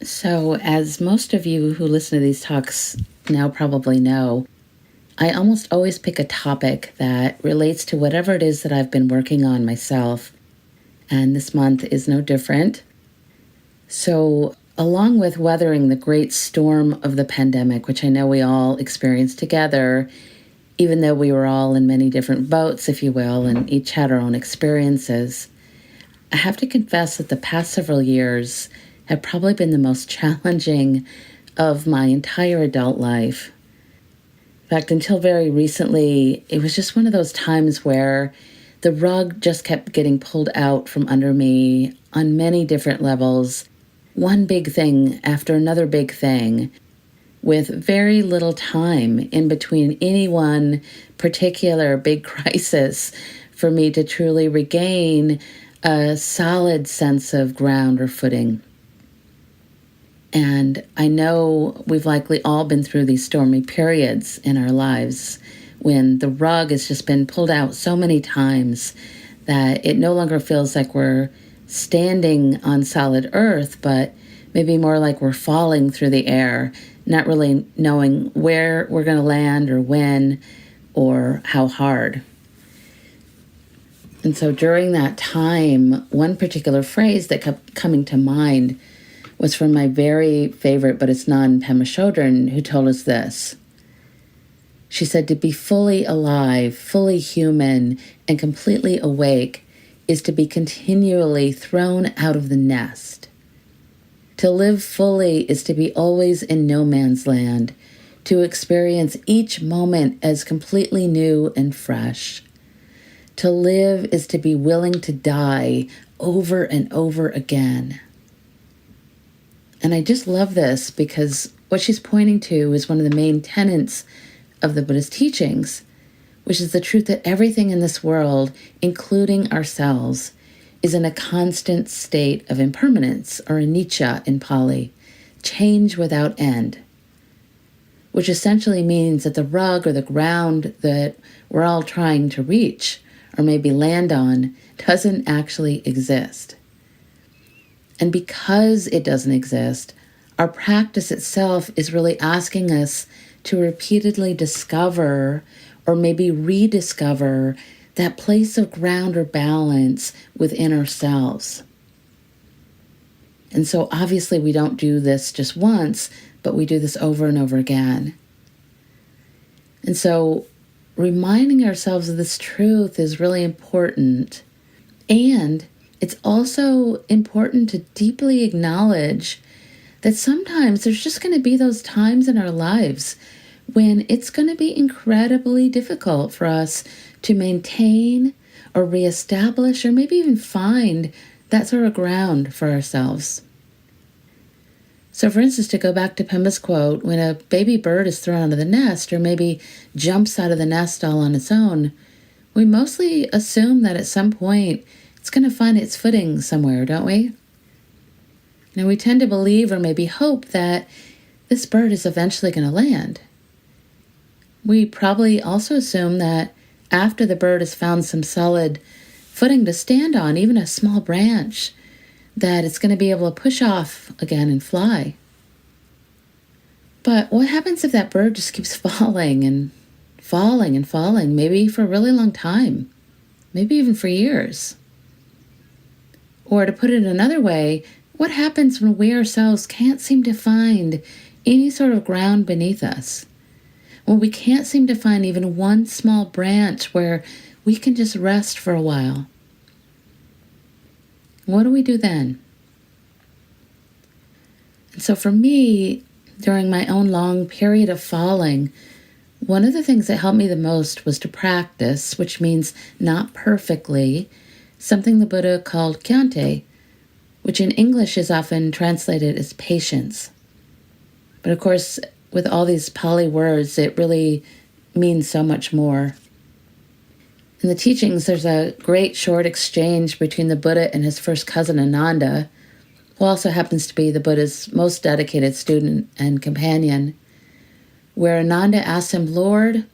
So, as most of you who listen to these talks now probably know, I almost always pick a topic that relates to whatever it is that I've been working on myself. And this month is no different. So, along with weathering the great storm of the pandemic, which I know we all experienced together, even though we were all in many different boats, if you will, and each had our own experiences, I have to confess that the past several years have probably been the most challenging of my entire adult life. In fact, until very recently, it was just one of those times where the rug just kept getting pulled out from under me on many different levels, one big thing after another big thing, with very little time in between any one particular big crisis for me to truly regain a solid sense of ground or footing. And I know we've likely all been through these stormy periods in our lives when the rug has just been pulled out so many times that it no longer feels like we're standing on solid earth, but maybe more like we're falling through the air, not really knowing where we're going to land or when or how hard. And so during that time, one particular phrase that kept coming to mind was from my very favorite Buddhist nun, Pema Chodron, who told us this. She said, to be fully alive, fully human, and completely awake is to be continually thrown out of the nest. To live fully is to be always in no man's land, to experience each moment as completely new and fresh. To live is to be willing to die over and over again. And I just love this because what she's pointing to is one of the main tenets of the Buddhist teachings, which is the truth that everything in this world, including ourselves, is in a constant state of impermanence, or anicca in Pali, change without end, which essentially means that the rug or the ground that we're all trying to reach or maybe land on doesn't actually exist. And because it doesn't exist, our practice itself is really asking us to repeatedly discover or maybe rediscover that place of ground or balance within ourselves. And so obviously we don't do this just once, but we do this over and over again. And so reminding ourselves of this truth is really important. And it's also important to deeply acknowledge that sometimes there's just going to be those times in our lives when it's going to be incredibly difficult for us to maintain or reestablish or maybe even find that sort of ground for ourselves. So for instance, to go back to Pema's quote, when a baby bird is thrown out of the nest or maybe jumps out of the nest all on its own, we mostly assume that at some point it's going to find its footing somewhere, don't we? Now, we tend to believe or maybe hope that this bird is eventually going to land. We probably also assume that after the bird has found some solid footing to stand on, even a small branch, that it's going to be able to push off again and fly. But what happens if that bird just keeps falling and falling and falling, maybe for a really long time, maybe even for years? Or to put it another way, what happens when we ourselves can't seem to find any sort of ground beneath us? When we can't seem to find even one small branch where we can just rest for a while? What do we do then? And so for me, during my own long period of falling, one of the things that helped me the most was to practice, which means not perfectly, something the Buddha called khanti, which in English is often translated as patience. But of course, with all these Pali words, it really means so much more. In the teachings, there's a great short exchange between the Buddha and his first cousin Ananda, who also happens to be the Buddha's most dedicated student and companion, where Ananda asks him, Lord,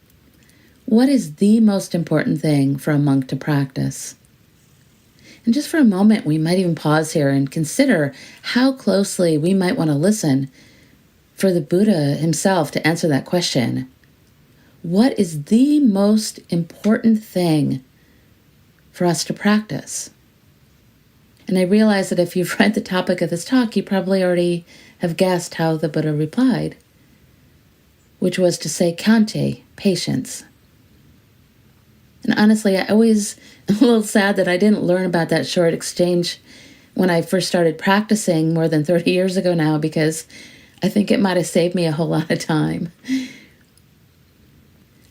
what is the most important thing for a monk to practice? And just for a moment, we might even pause here and consider how closely we might want to listen for the Buddha himself to answer that question. What is the most important thing for us to practice? And I realize that if you've read the topic of this talk, you probably already have guessed how the Buddha replied, which was to say khanti, patience. And honestly, I always am a little sad that I didn't learn about that short exchange when I first started practicing more than 30 years ago now, because I think it might have saved me a whole lot of time.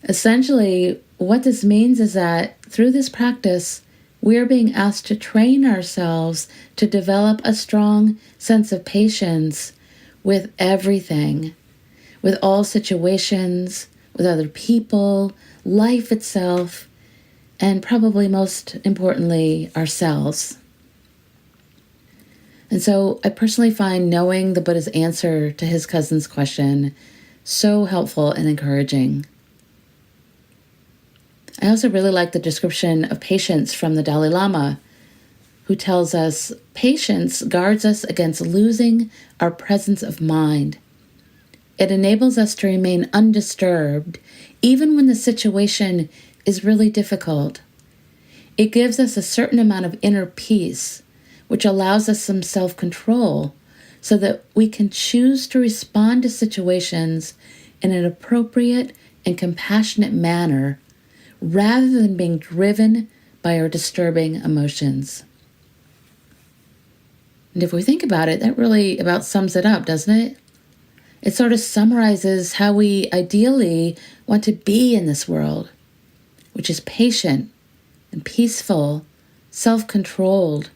Essentially, what this means is that through this practice, we are being asked to train ourselves to develop a strong sense of patience with everything, with all situations, with other people, life itself, and probably most importantly, ourselves. And so I personally find knowing the Buddha's answer to his cousin's question so helpful and encouraging. I also really like the description of patience from the Dalai Lama, who tells us patience guards us against losing our presence of mind. It enables us to remain undisturbed even when the situation is really difficult. It gives us a certain amount of inner peace, which allows us some self-control so that we can choose to respond to situations in an appropriate and compassionate manner rather than being driven by our disturbing emotions. And if we think about it, that really about sums it up, doesn't it? It sort of summarizes how we ideally want to be in this world, which is patient and peaceful, self-controlled,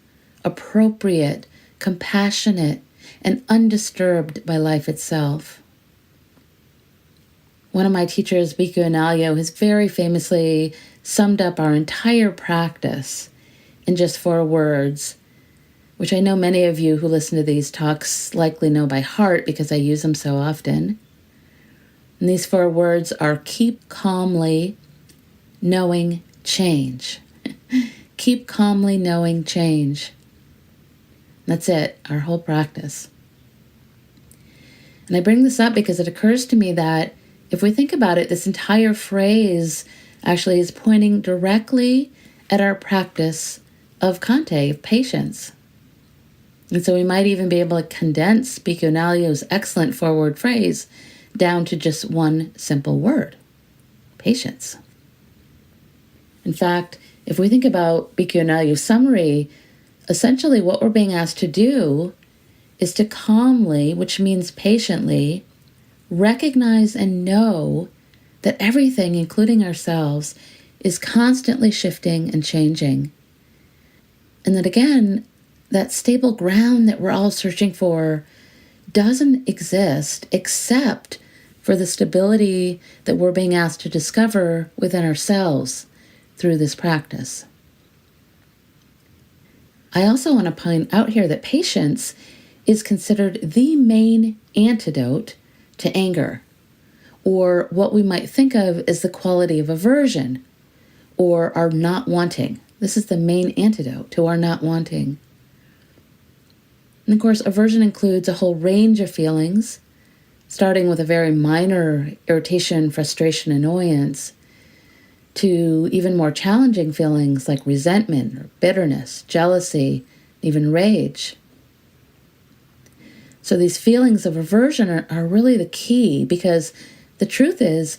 appropriate, compassionate, and undisturbed by life itself. One of my teachers, Bhikkhu Analayo, has very famously summed up our entire practice in just 4 words, which I know many of you who listen to these talks likely know by heart because I use them so often. And these 4 words are keep calmly knowing change. Keep calmly knowing change. That's it, our whole practice. And I bring this up because it occurs to me that if we think about it, this entire phrase actually is pointing directly at our practice of khanti, of patience. And so we might even be able to condense Bhikkhu Analayo's excellent 4-word phrase down to just one simple word: patience. In fact, if we think about Bhikkhu Analayo's summary, essentially what we're being asked to do is to calmly, which means patiently, recognize and know that everything, including ourselves, is constantly shifting and changing. And that again, that stable ground that we're all searching for doesn't exist except for the stability that we're being asked to discover within ourselves through this practice. I also want to point out here that patience is considered the main antidote to anger, or what we might think of as the quality of aversion, or our not wanting. This is the main antidote to our not wanting. And of course, aversion includes a whole range of feelings, starting with a very minor irritation, frustration, annoyance, to even more challenging feelings like resentment or bitterness, jealousy, even rage. So these feelings of aversion are really the key, because the truth is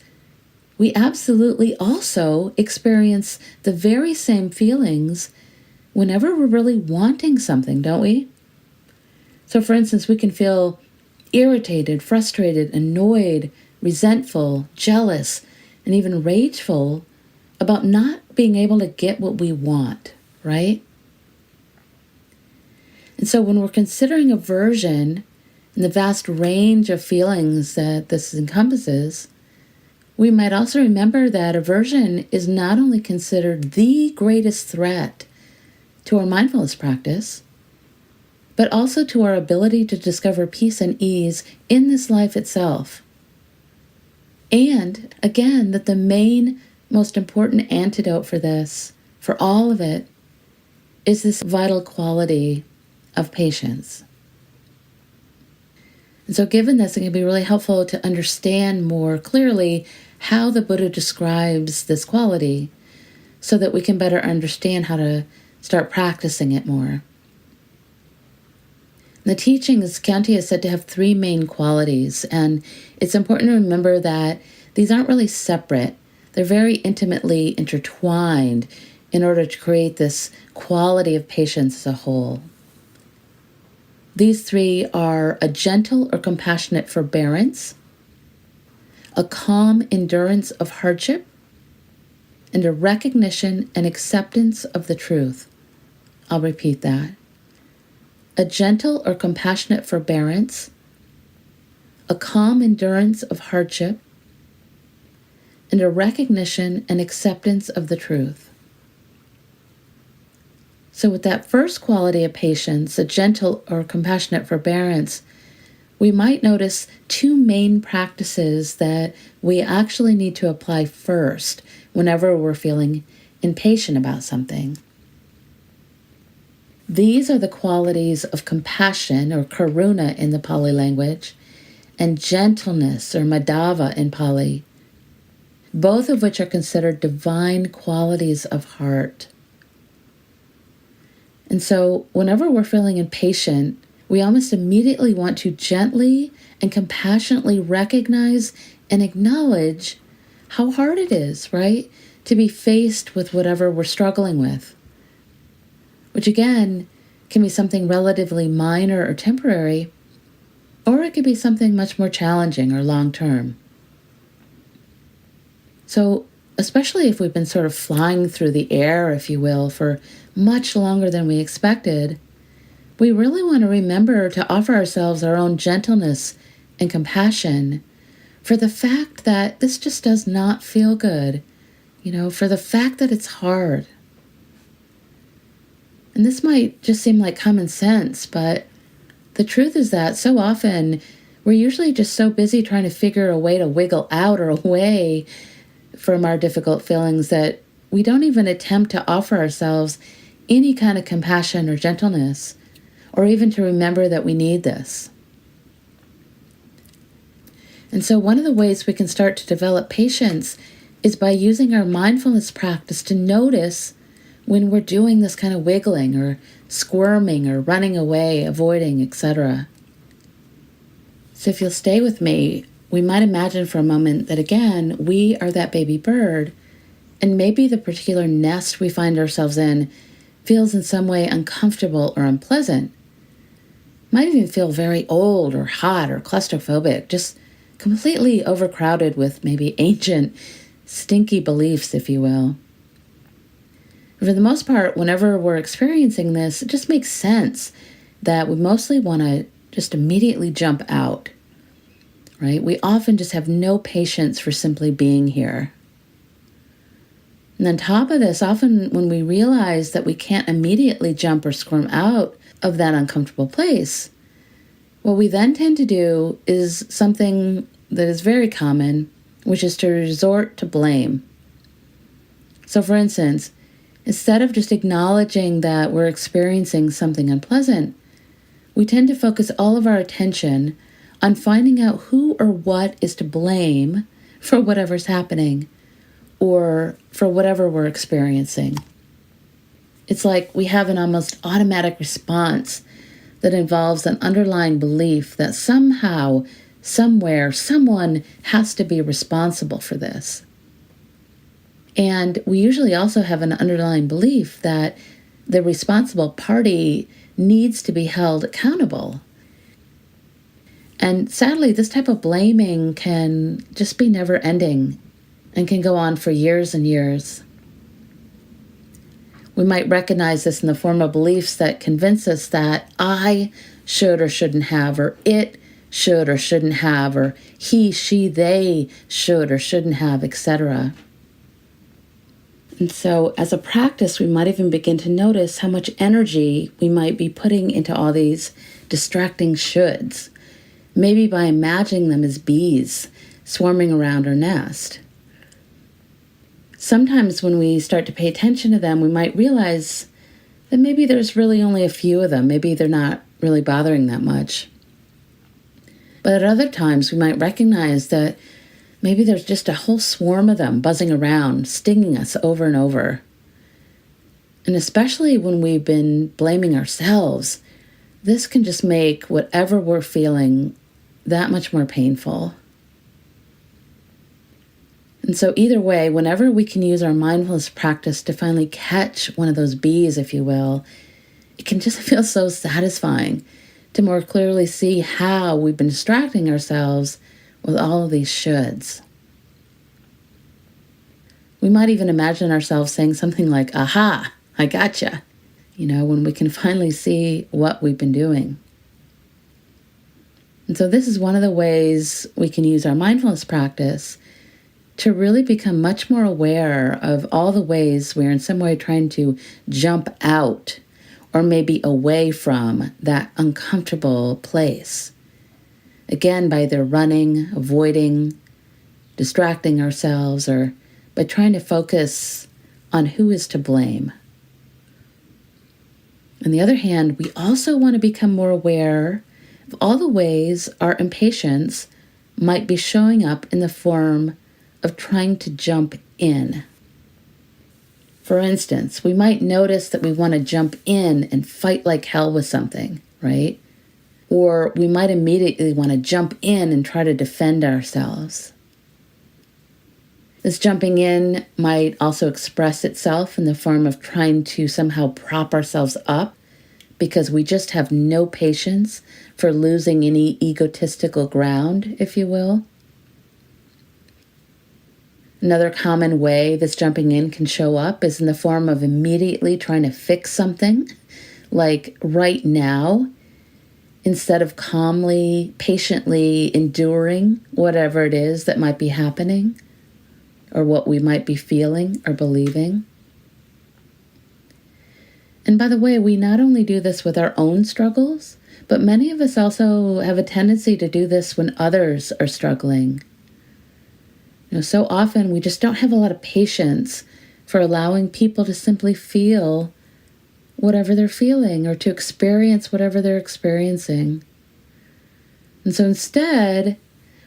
we absolutely also experience the very same feelings whenever we're really wanting something, don't we? So for instance, we can feel irritated, frustrated, annoyed, resentful, jealous, and even rageful about not being able to get what we want, right? And so when we're considering aversion and the vast range of feelings that this encompasses, we might also remember that aversion is not only considered the greatest threat to our mindfulness practice, but also to our ability to discover peace and ease in this life itself. And again, that the main, most important antidote for this, for all of it, is this vital quality of patience. And so given this, it can be really helpful to understand more clearly how the Buddha describes this quality so that we can better understand how to start practicing it more. The teachings, khanti is said to have three main qualities, and it's important to remember that these aren't really separate. They're very intimately intertwined in order to create this quality of patience as a whole. These three are a gentle or compassionate forbearance, a calm endurance of hardship, and a recognition and acceptance of the truth. I'll repeat that. A gentle or compassionate forbearance, a calm endurance of hardship, and a recognition and acceptance of the truth. So with that first quality of patience, a gentle or compassionate forbearance, we might notice two main practices that we actually need to apply first whenever we're feeling impatient about something. These are the qualities of compassion, or karuna in the Pali language, and gentleness, or madhava in Pali, both of which are considered divine qualities of heart. And so whenever we're feeling impatient, we almost immediately want to gently and compassionately recognize and acknowledge how hard it is, right, to be faced with whatever we're struggling with, which again can be something relatively minor or temporary, or it could be something much more challenging or long-term. So especially if we've been sort of flying through the air, if you will, for much longer than we expected, we really want to remember to offer ourselves our own gentleness and compassion for the fact that this just does not feel good, for the fact that it's hard. And this might just seem like common sense, but the truth is that so often we're usually just so busy trying to figure a way to wiggle out or away from our difficult feelings that we don't even attempt to offer ourselves any kind of compassion or gentleness, or even to remember that we need this. And so one of the ways we can start to develop patience is by using our mindfulness practice to notice when we're doing this kind of wiggling or squirming or running away, avoiding, etc. So if you'll stay with me, we might imagine for a moment that again, we are that baby bird, and maybe the particular nest we find ourselves in feels in some way uncomfortable or unpleasant. Might even feel very old or hot or claustrophobic, just completely overcrowded with maybe ancient, stinky beliefs, if you will. For the most part, whenever we're experiencing this, it just makes sense that we mostly want to just immediately jump out, right? We often just have no patience for simply being here. And on top of this, often when we realize that we can't immediately jump or squirm out of that uncomfortable place, what we then tend to do is something that is very common, which is to resort to blame. So for instance, instead of just acknowledging that we're experiencing something unpleasant, we tend to focus all of our attention on finding out who or what is to blame for whatever's happening or for whatever we're experiencing. It's like we have an almost automatic response that involves an underlying belief that somehow, somewhere, someone has to be responsible for this. And we usually also have an underlying belief that the responsible party needs to be held accountable. And sadly, this type of blaming can just be never ending and can go on for years and years. We might recognize this in the form of beliefs that convince us that I should or shouldn't have, or it should or shouldn't have, or he, she, they should or shouldn't have, etc. And so as a practice, we might even begin to notice how much energy we might be putting into all these distracting shoulds, maybe by imagining them as bees swarming around our nest. Sometimes when we start to pay attention to them, we might realize then maybe there's really only a few of them. Maybe they're not really bothering that much. But at other times, we might recognize that maybe there's just a whole swarm of them buzzing around, stinging us over and over. And especially when we've been blaming ourselves, this can just make whatever we're feeling that much more painful. And so either way, whenever we can use our mindfulness practice to finally catch one of those bees, if you will, it can just feel so satisfying to more clearly see how we've been distracting ourselves with all of these shoulds. We might even imagine ourselves saying something like, aha, I gotcha, when we can finally see what we've been doing. And so this is one of the ways we can use our mindfulness practice to really become much more aware of all the ways we're in some way trying to jump out or maybe away from that uncomfortable place. Again, by either running, avoiding, distracting ourselves, or by trying to focus on who is to blame. On the other hand, we also want to become more aware of all the ways our impatience might be showing up in the form of trying to jump in. For instance, we might notice that we want to jump in and fight like hell with something, right? Or we might immediately want to jump in and try to defend ourselves. This jumping in might also express itself in the form of trying to somehow prop ourselves up because we just have no patience for losing any egotistical ground, if you will. Another common way this jumping in can show up is in the form of immediately trying to fix something, like right now, instead of calmly, patiently enduring whatever it is that might be happening or what we might be feeling or believing. And by the way, we not only do this with our own struggles, but many of us also have a tendency to do this when others are struggling. So often we just don't have a lot of patience for allowing people to simply feel whatever they're feeling or to experience whatever they're experiencing. And so instead,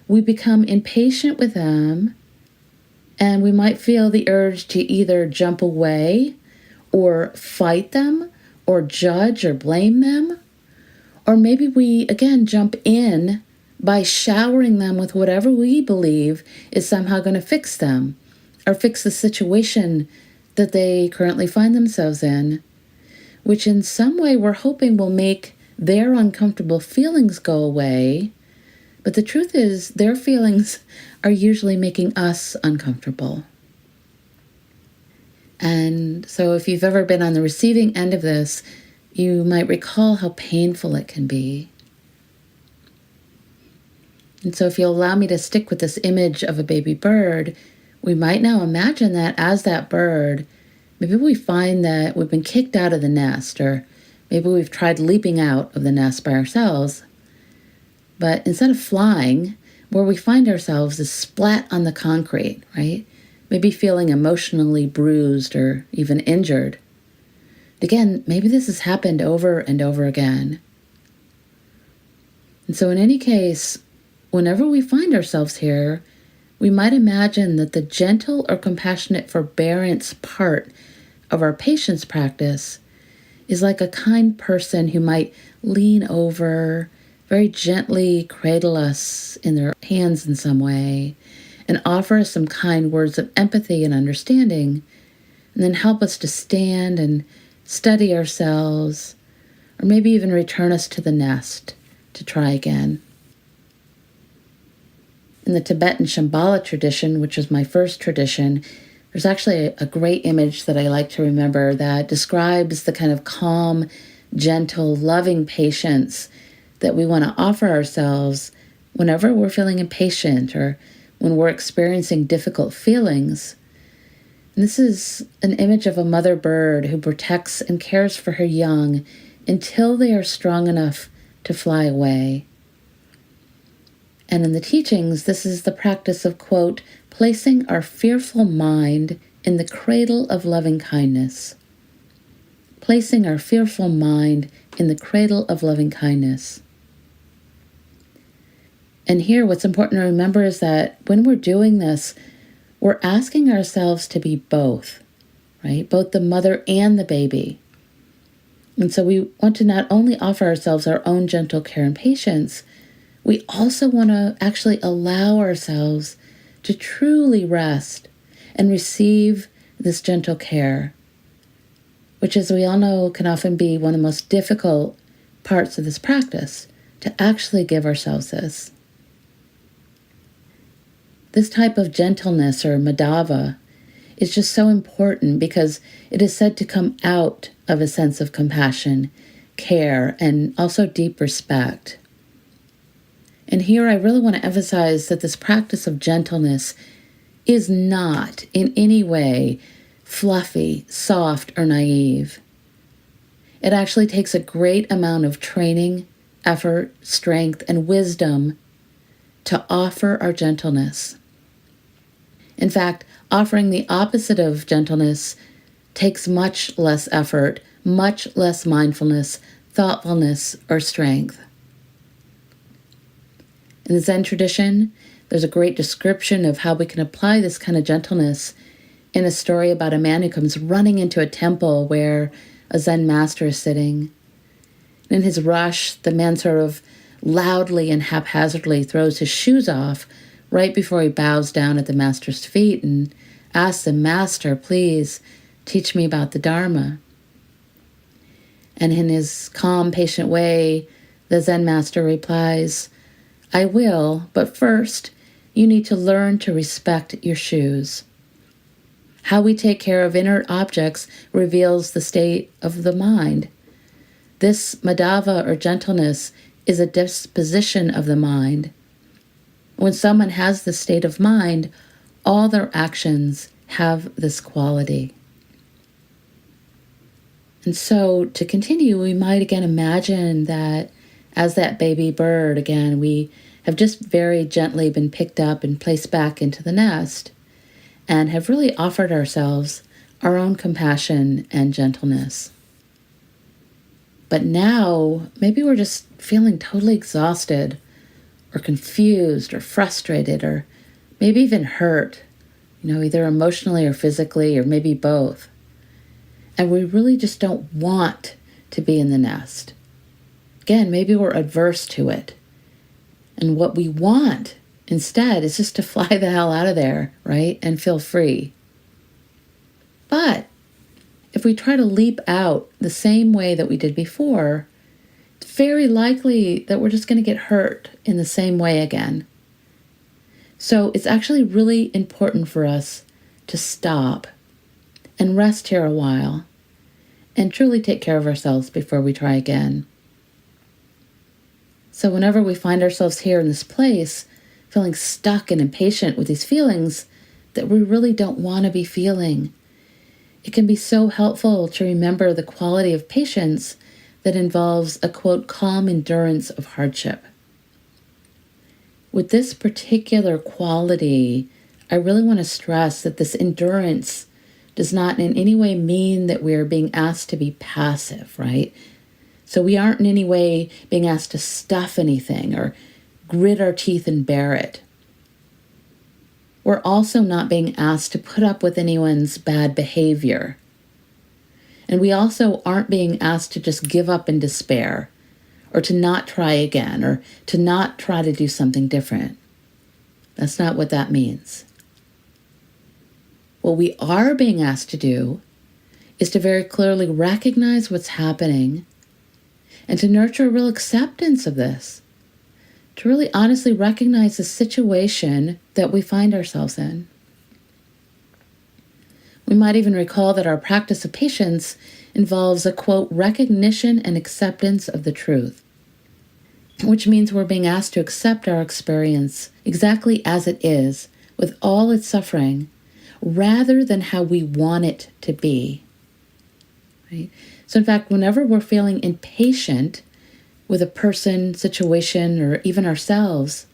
we become impatient with them, and we might feel the urge to either jump away or fight them or judge or blame them. Or maybe we, again, jump in by showering them with whatever we believe is somehow going to fix them or fix the situation that they currently find themselves in, which in some way we're hoping will make their uncomfortable feelings go away. But the truth is, their feelings are usually making us uncomfortable. And so if you've ever been on the receiving end of this, you might recall how painful it can be. And so if you'll allow me to stick with this image of a baby bird, we might now imagine that as that bird, maybe we find that we've been kicked out of the nest, or maybe we've tried leaping out of the nest by ourselves. But instead of flying, where we find ourselves is splat on the concrete, right? Maybe feeling emotionally bruised or even injured. Again, maybe this has happened over and over again. And so in any case, whenever we find ourselves here, we might imagine that the gentle or compassionate forbearance part of our patience practice is like a kind person who might lean over, very gently cradle us in their hands in some way, and offer us some kind words of empathy and understanding, and then help us to stand and steady ourselves, or maybe even return us to the nest to try again. In the Tibetan Shambhala tradition, which was my first tradition, there's actually a great image that I like to remember that describes the kind of calm, gentle, loving patience that we want to offer ourselves whenever we're feeling impatient or when we're experiencing difficult feelings. And this is an image of a mother bird who protects and cares for her young until they are strong enough to fly away. And in the teachings, this is the practice of, quote, placing our fearful mind in the cradle of loving kindness. placing our fearful mind in the cradle of loving kindness. And here, what's important to remember is that when we're doing this, we're asking ourselves to be both, right? Both the mother and the baby. And so we want to not only offer ourselves our own gentle care and patience, we also want to actually allow ourselves to truly rest and receive this gentle care, which, as we all know, can often be one of the most difficult parts of this practice, to actually give ourselves this. This type of gentleness, or madhava, is just so important because it is said to come out of a sense of compassion, care, and also deep respect. And here I really want to emphasize that this practice of gentleness is not in any way fluffy, soft, or naive. It actually takes a great amount of training, effort, strength, and wisdom to offer our gentleness. In fact, offering the opposite of gentleness takes much less effort, much less mindfulness, thoughtfulness, or strength. In the Zen tradition, there's a great description of how we can apply this kind of gentleness in a story about a man who comes running into a temple where a Zen master is sitting. In his rush, the man sort of loudly and haphazardly throws his shoes off right before he bows down at the master's feet and asks the master, "Please teach me about the Dharma." And in his calm, patient way, the Zen master replies, "I will, but first, you need to learn to respect your shoes." How we take care of inert objects reveals the state of the mind. This madhava, or gentleness, is a disposition of the mind. When someone has this state of mind, all their actions have this quality. And so, to continue, we might again imagine that as that baby bird, again, we have just very gently been picked up and placed back into the nest, and have really offered ourselves our own compassion and gentleness. But now, maybe we're just feeling totally exhausted, or confused, or frustrated, or maybe even hurt, either emotionally or physically, or maybe both. And we really just don't want to be in the nest. Again, maybe we're adverse to it. And what we want instead is just to fly the hell out of there, right? And feel free. But if we try to leap out the same way that we did before, it's very likely that we're just going to get hurt in the same way again. So it's actually really important for us to stop and rest here a while and truly take care of ourselves before we try again. So whenever we find ourselves here in this place, feeling stuck and impatient with these feelings that we really don't want to be feeling, it can be so helpful to remember the quality of patience that involves a, quote, calm endurance of hardship. With this particular quality, I really want to stress that this endurance does not in any way mean that we're being asked to be passive, right? So we aren't in any way being asked to stuff anything or grit our teeth and bear it. We're also not being asked to put up with anyone's bad behavior. And we also aren't being asked to just give up in despair, or to not try again, or to not try to do something different. That's not what that means. What we are being asked to do is to very clearly recognize what's happening and to nurture a real acceptance of this, to really honestly recognize the situation that we find ourselves in. We might even recall that our practice of patience involves a, quote, recognition and acceptance of the truth, which means we're being asked to accept our experience exactly as it is, with all its suffering, rather than how we want it to be. Right? So in fact, whenever we're feeling impatient with a person, situation, or even ourselves,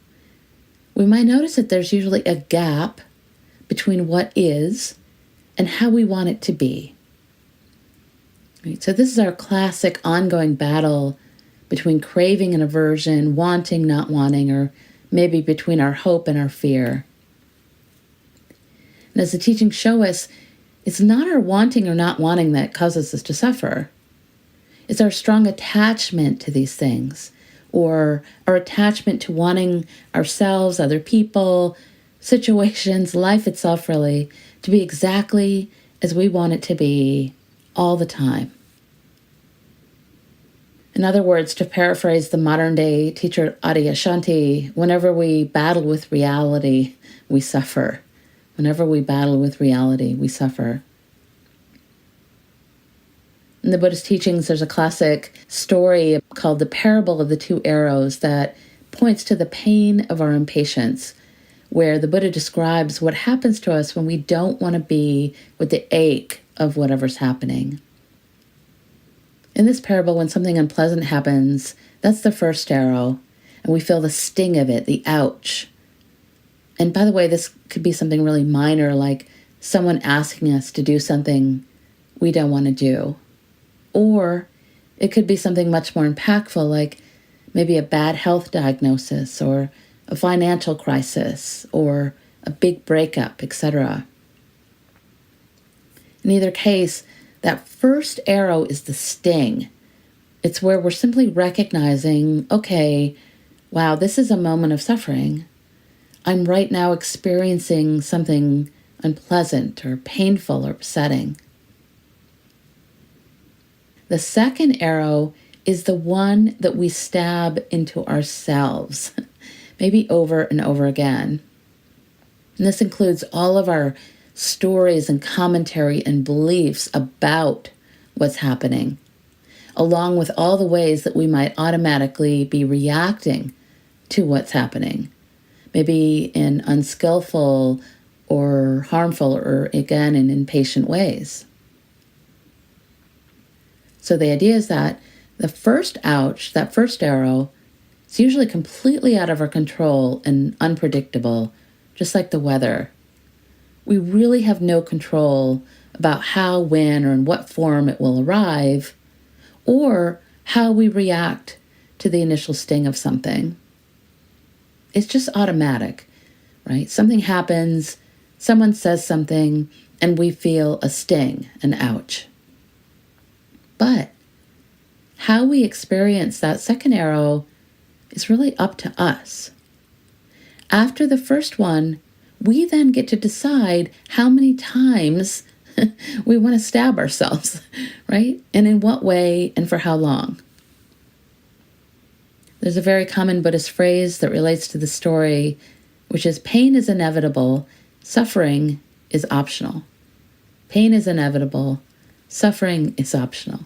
we might notice that there's usually a gap between what is and how we want it to be. Right? So this is our classic ongoing battle between craving and aversion, wanting, not wanting, or maybe between our hope and our fear. And as the teachings show us, it's not our wanting or not wanting that causes us to suffer. It's our strong attachment to these things, or our attachment to wanting ourselves, other people, situations, life itself really, to be exactly as we want it to be all the time. In other words, to paraphrase the modern day teacher Adyashanti, whenever we battle with reality, we suffer. Whenever we battle with reality, we suffer. In the Buddhist teachings, there's a classic story called the parable of the two arrows that points to the pain of our impatience, where the Buddha describes what happens to us when we don't want to be with the ache of whatever's happening. In this parable, when something unpleasant happens, that's the first arrow, and we feel the sting of it, the ouch. And by the way, this could be something really minor, like someone asking us to do something we don't want to do. Or it could be something much more impactful, like maybe a bad health diagnosis, or a financial crisis, or a big breakup, etc. In either case, that first arrow is the sting. It's where we're simply recognizing, okay, wow, this is a moment of suffering. I'm right now experiencing something unpleasant or painful or upsetting. The second arrow is the one that we stab into ourselves, maybe over and over again. And this includes all of our stories and commentary and beliefs about what's happening, along with all the ways that we might automatically be reacting to what's happening, maybe in unskillful or harmful or, again, in impatient ways. So the idea is that the first ouch, that first arrow, is usually completely out of our control and unpredictable, just like the weather. We really have no control about how, when, or in what form it will arrive, or how we react to the initial sting of something. It's just automatic, right? Something happens, someone says something, and we feel a sting, an ouch. But how we experience that second arrow is really up to us. After the first one, we then get to decide how many times we want to stab ourselves, right? And in what way and for how long. There's a very common Buddhist phrase that relates to the story, which is pain is inevitable, suffering is optional. Pain is inevitable, suffering is optional.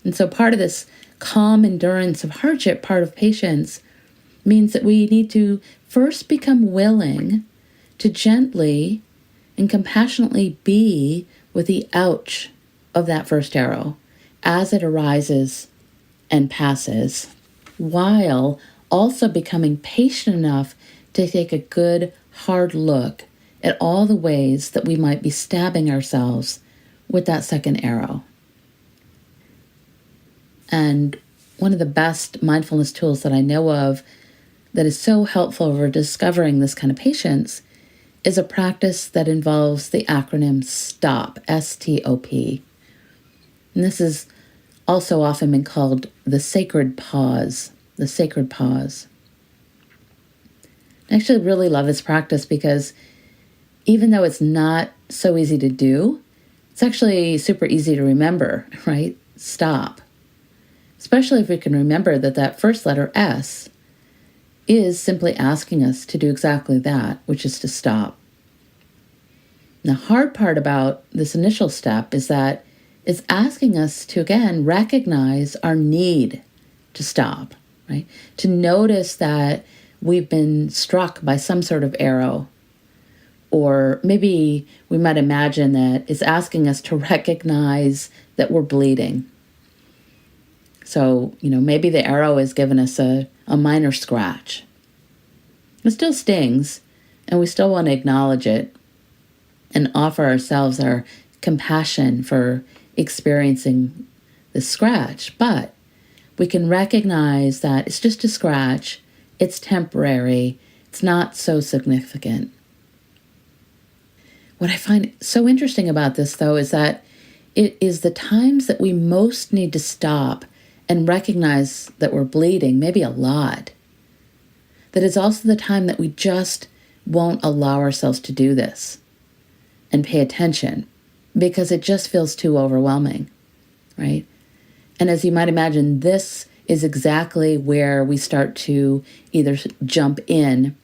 And so part of this calm endurance of hardship, part of patience, means that we need to first become willing to gently and compassionately be with the ouch of that first arrow as it arises and passes, while also becoming patient enough to take a good, hard look at all the ways that we might be stabbing ourselves with that second arrow. And one of the best mindfulness tools that I know of that is so helpful for discovering this kind of patience is a practice that involves the acronym STOP, S-T-O-P. And this is also often been called the sacred pause, the sacred pause. I actually really love this practice because even though it's not so easy to do, it's actually super easy to remember, right? Stop. Especially if we can remember that that first letter S is simply asking us to do exactly that, which is to stop. The hard part about this initial step is that it's asking us to, again, recognize our need to stop, right? To notice that we've been struck by some sort of arrow. Or maybe we might imagine that it's asking us to recognize that we're bleeding. So, maybe the arrow has given us a minor scratch. It still stings, and we still want to acknowledge it and offer ourselves our compassion for experiencing the scratch, but we can recognize that it's just a scratch, it's temporary, it's not so significant. What I find so interesting about this, though, is that it is the times that we most need to stop and recognize that we're bleeding, maybe a lot. That it's also the time that we just won't allow ourselves to do this and pay attention because it just feels too overwhelming, right? And as you might imagine, this is exactly where we start to either jump in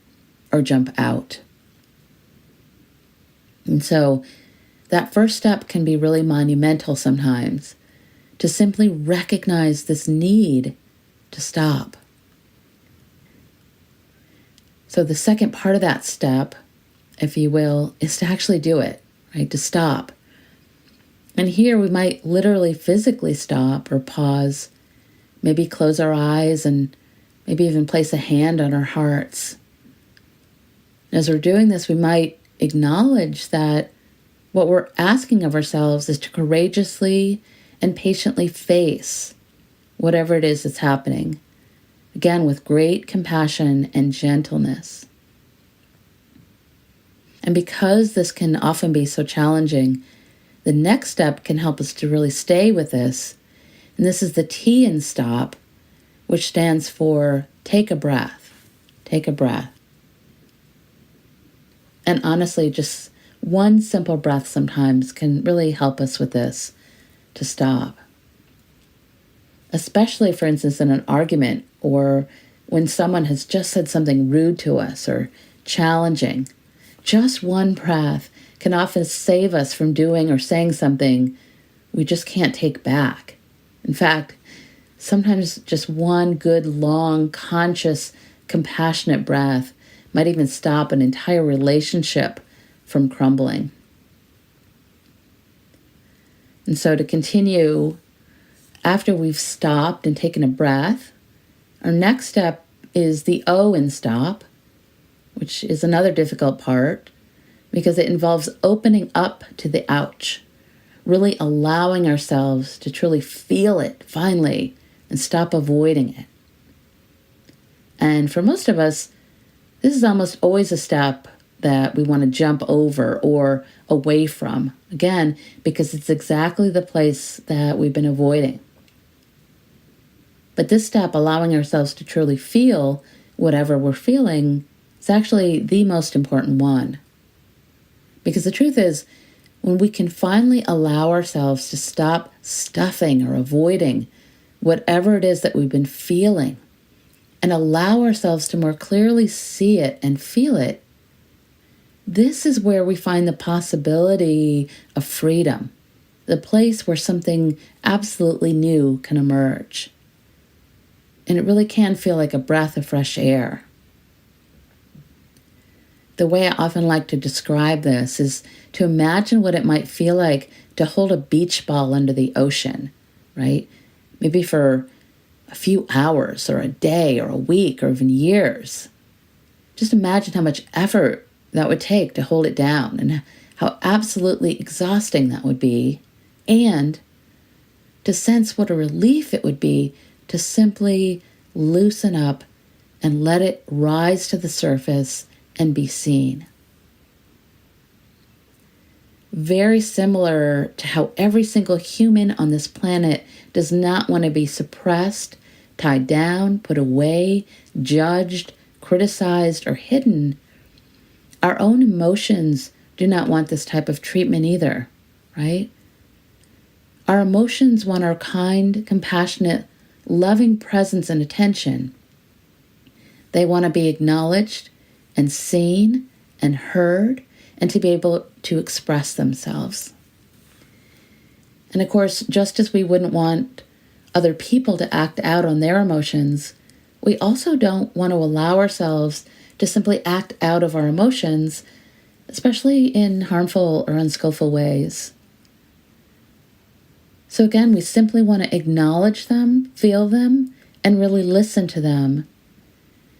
or jump out. And so that first step can be really monumental sometimes, to simply recognize this need to stop. So the second part of that step, if you will, is to actually do it, right? To stop. And here we might literally physically stop or pause, maybe close our eyes and maybe even place a hand on our hearts. As we're doing this, we might acknowledge that what we're asking of ourselves is to courageously and patiently face whatever it is that's happening, again, with great compassion and gentleness. And because this can often be so challenging, the next step can help us to really stay with this. And this is the T in stop, which stands for take a breath. Take a breath. And honestly, just one simple breath sometimes can really help us with this, to stop. Especially, for instance, in an argument or when someone has just said something rude to us or challenging. Just one breath can often save us from doing or saying something we just can't take back. In fact, sometimes just one good, long, conscious, compassionate breath might even stop an entire relationship from crumbling. And so to continue, after we've stopped and taken a breath, our next step is the O in stop, which is another difficult part because it involves opening up to the ouch, really allowing ourselves to truly feel it finally and stop avoiding it. And for most of us, this is almost always a step that we want to jump over or away from, again, because it's exactly the place that we've been avoiding. But this step, allowing ourselves to truly feel whatever we're feeling, is actually the most important one. Because the truth is, when we can finally allow ourselves to stop stuffing or avoiding whatever it is that we've been feeling and allow ourselves to more clearly see it and feel it, this is where we find the possibility of freedom, the place where something absolutely new can emerge. And it really can feel like a breath of fresh air. The way I often like to describe this is to imagine what it might feel like to hold a beach ball under the ocean, right? Maybe for a few hours or a day or a week or even years. Just imagine how much effort that would take to hold it down and how absolutely exhausting that would be, and to sense what a relief it would be to simply loosen up and let it rise to the surface and be seen. Very similar to how every single human on this planet does not want to be suppressed, tied down, put away, judged, criticized, or hidden, our own emotions do not want this type of treatment either, right? Our emotions want our kind, compassionate, loving presence and attention. They want to be acknowledged and seen and heard and to be able to express themselves. And of course, just as we wouldn't want other people to act out on their emotions, we also don't want to allow ourselves to simply act out of our emotions, especially in harmful or unskillful ways. So again, we simply want to acknowledge them, feel them, and really listen to them.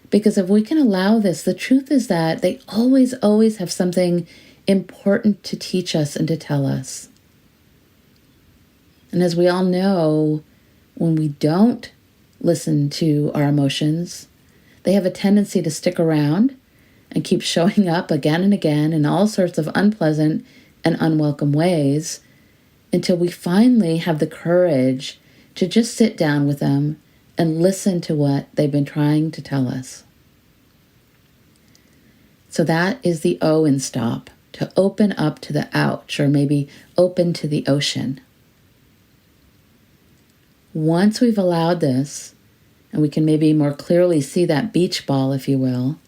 Because if we can allow this, the truth is that they always have something important to teach us and to tell us. And as we all know, when we don't listen to our emotions, they have a tendency to stick around and keep showing up again and again in all sorts of unpleasant and unwelcome ways until we finally have the courage to just sit down with them and listen to what they've been trying to tell us. So that is the O in stop, to open up to the ouch, or maybe open to the ocean. Once we've allowed this, and we can maybe more clearly see that beach ball, if you will,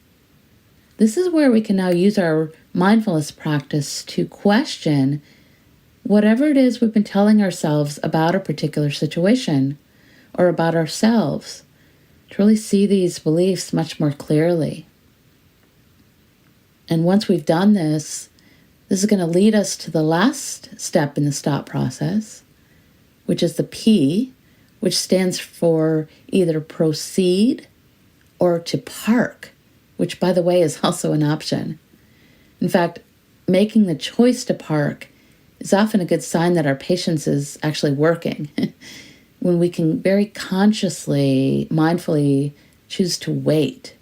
this is where we can now use our mindfulness practice to question whatever it is we've been telling ourselves about a particular situation or about ourselves, to really see these beliefs much more clearly. And once we've done this, this is going to lead us to the last step in the stop process, which is the P, which stands for either proceed or to park, which, by the way, is also an option. In fact, making the choice to park is often a good sign that our patience is actually working. When we can very consciously, mindfully choose to wait,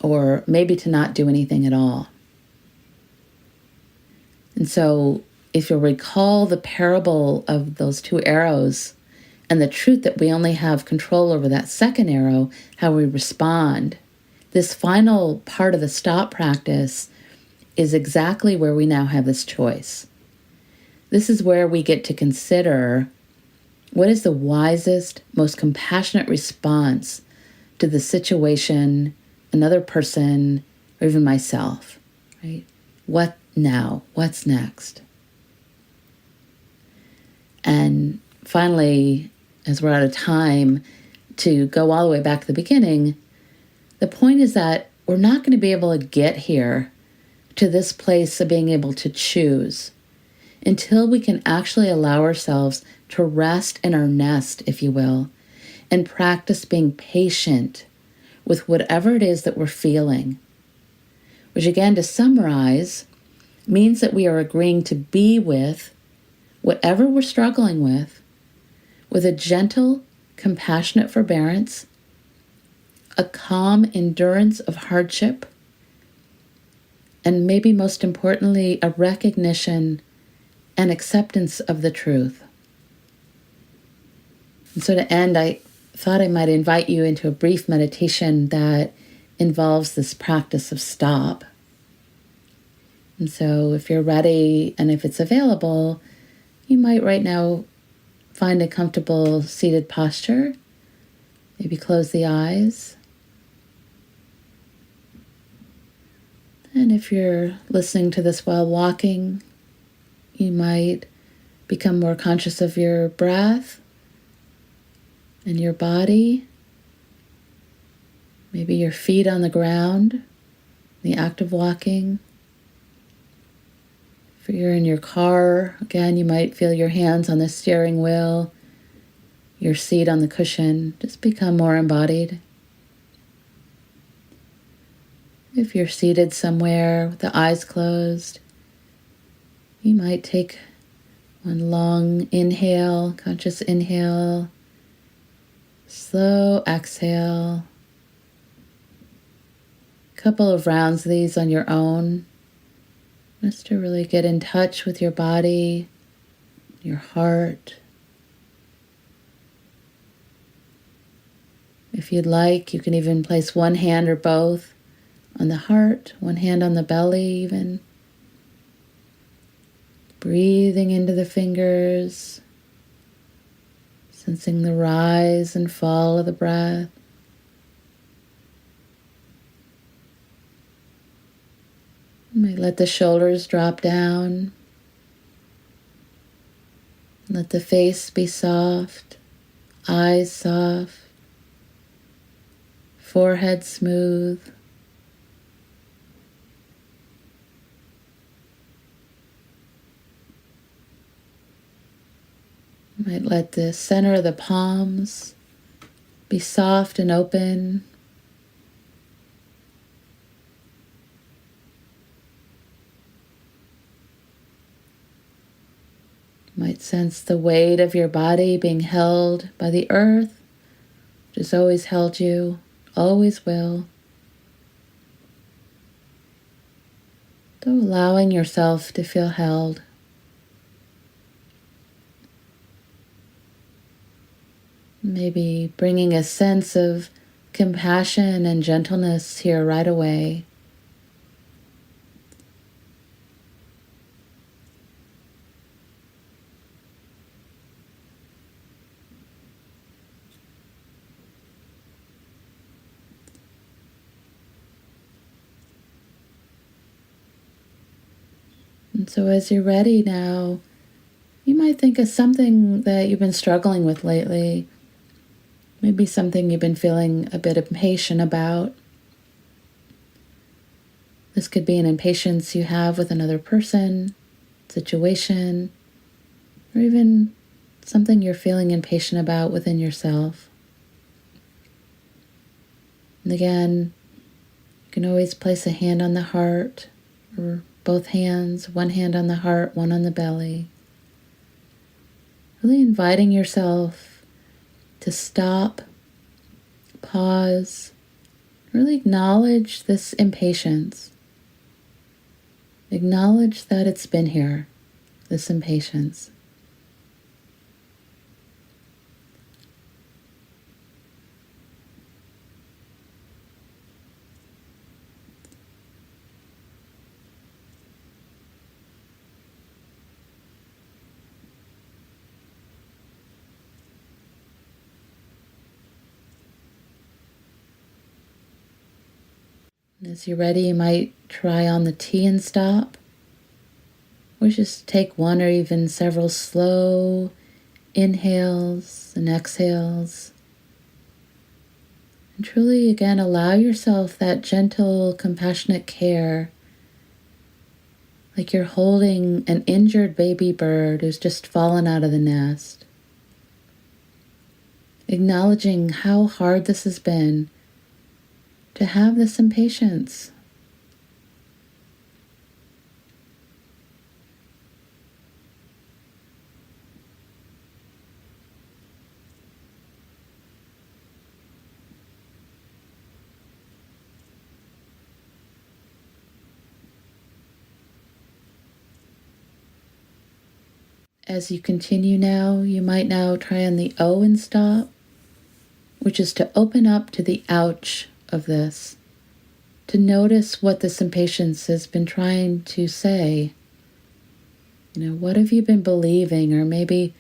or maybe to not do anything at all. And so, if you'll recall the parable of those two arrows, and the truth that we only have control over that second arrow, how we respond, this final part of the stop practice is exactly where we now have this choice. This is where we get to consider what is the wisest, most compassionate response to the situation, another person, or even myself, right? What now? What's next? And finally, as we're out of time to go all the way back to the beginning, the point is that we're not going to be able to get here to this place of being able to choose until we can actually allow ourselves to rest in our nest, if you will, and practice being patient with whatever it is that we're feeling. Which, again, to summarize, means that we are agreeing to be with whatever we're struggling with a gentle, compassionate forbearance, a calm endurance of hardship, and maybe most importantly, a recognition and acceptance of the truth. And so to end, I thought I might invite you into a brief meditation that involves this practice of stop. And so if you're ready and if it's available, you might right now find a comfortable seated posture. Maybe close the eyes. And if you're listening to this while walking, you might become more conscious of your breath and your body. Maybe your feet on the ground, the act of walking. If you're in your car, again, you might feel your hands on the steering wheel, your seat on the cushion. Just become more embodied. If you're seated somewhere with the eyes closed, you might take one long inhale, conscious inhale, slow exhale. A couple of rounds of these on your own, just to really get in touch with your body, your heart. If you'd like, you can even place one hand or both on the heart, one hand on the belly even. Breathing into the fingers, sensing the rise and fall of the breath. You might let the shoulders drop down. Let the face be soft, eyes soft, forehead smooth. You might let the center of the palms be soft and open. Might sense the weight of your body being held by the earth, which has always held you, always will. So allowing yourself to feel held. Maybe bringing a sense of compassion and gentleness here right away. And so as you're ready now, you might think of something that you've been struggling with lately. Maybe something you've been feeling a bit impatient about. This could be an impatience you have with another person, situation, or even something you're feeling impatient about within yourself. And again, you can always place a hand on the heart, or both hands, one hand on the heart, one on the belly. Really inviting yourself to stop, pause, really acknowledge this impatience. Acknowledge that it's been here, this impatience. And as you're ready, you might try on the T and stop, or just take one or even several slow inhales and exhales. And truly, again, allow yourself that gentle, compassionate care, like you're holding an injured baby bird who's just fallen out of the nest. Acknowledging how hard this has been to have this impatience. As you continue now, you might now try on the O and stop, which is to open up to the ouch of this, to notice what this impatience has been trying to say. What have you been believing, or maybe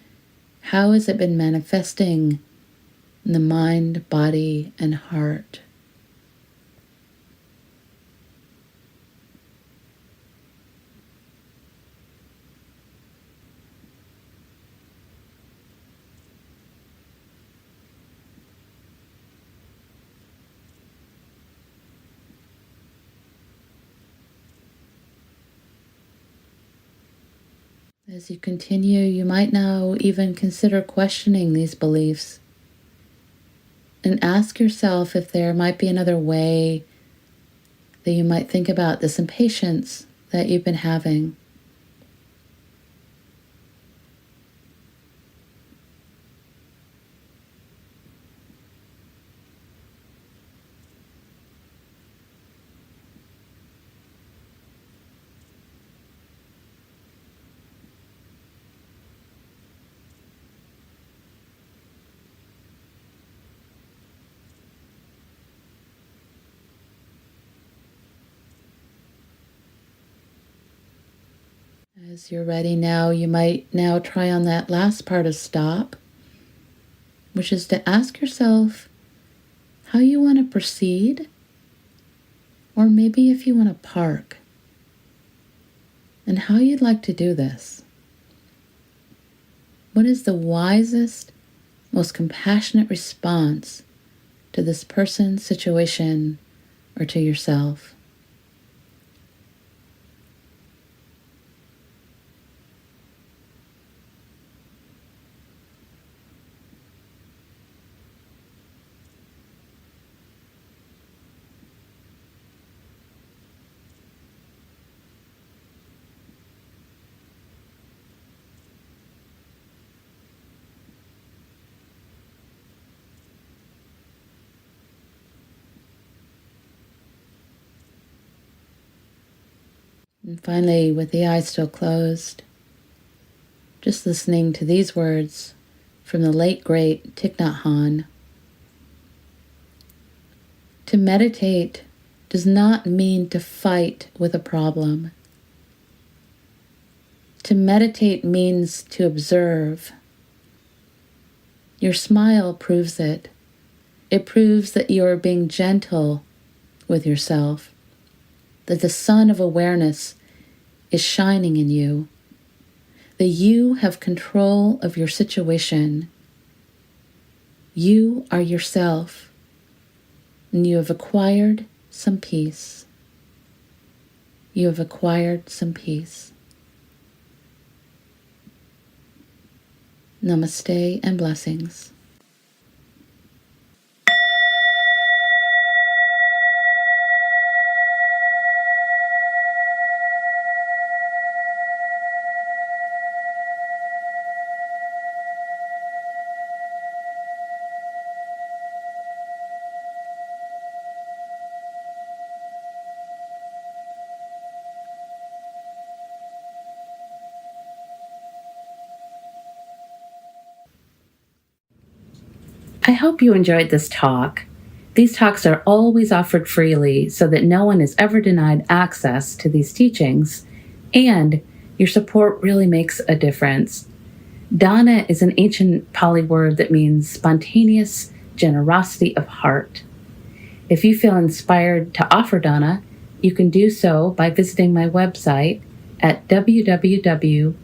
how has it been manifesting in the mind, body, and heart? As you continue, you might now even consider questioning these beliefs and ask yourself if there might be another way that you might think about this impatience that you've been having. As you're ready now, you might now try on that last part of stop, which is to ask yourself how you want to proceed, or maybe if you want to park, and how you'd like to do this. What is the wisest, most compassionate response to this person, situation, or to yourself? And finally, with the eyes still closed, just listening to these words from the late, great Thich Nhat Hanh. To meditate does not mean to fight with a problem. To meditate means to observe. Your smile proves it. It proves that you are being gentle with yourself, that the sun of awareness is shining in you, that you have control of your situation. You are yourself, and you have acquired some peace. You have acquired some peace. Namaste and blessings. I hope you enjoyed this talk. These talks are always offered freely so that no one is ever denied access to these teachings, and your support really makes a difference. Dana is an ancient Pali word that means spontaneous generosity of heart. If you feel inspired to offer dana, you can do so by visiting my website at www.undisturbed.com.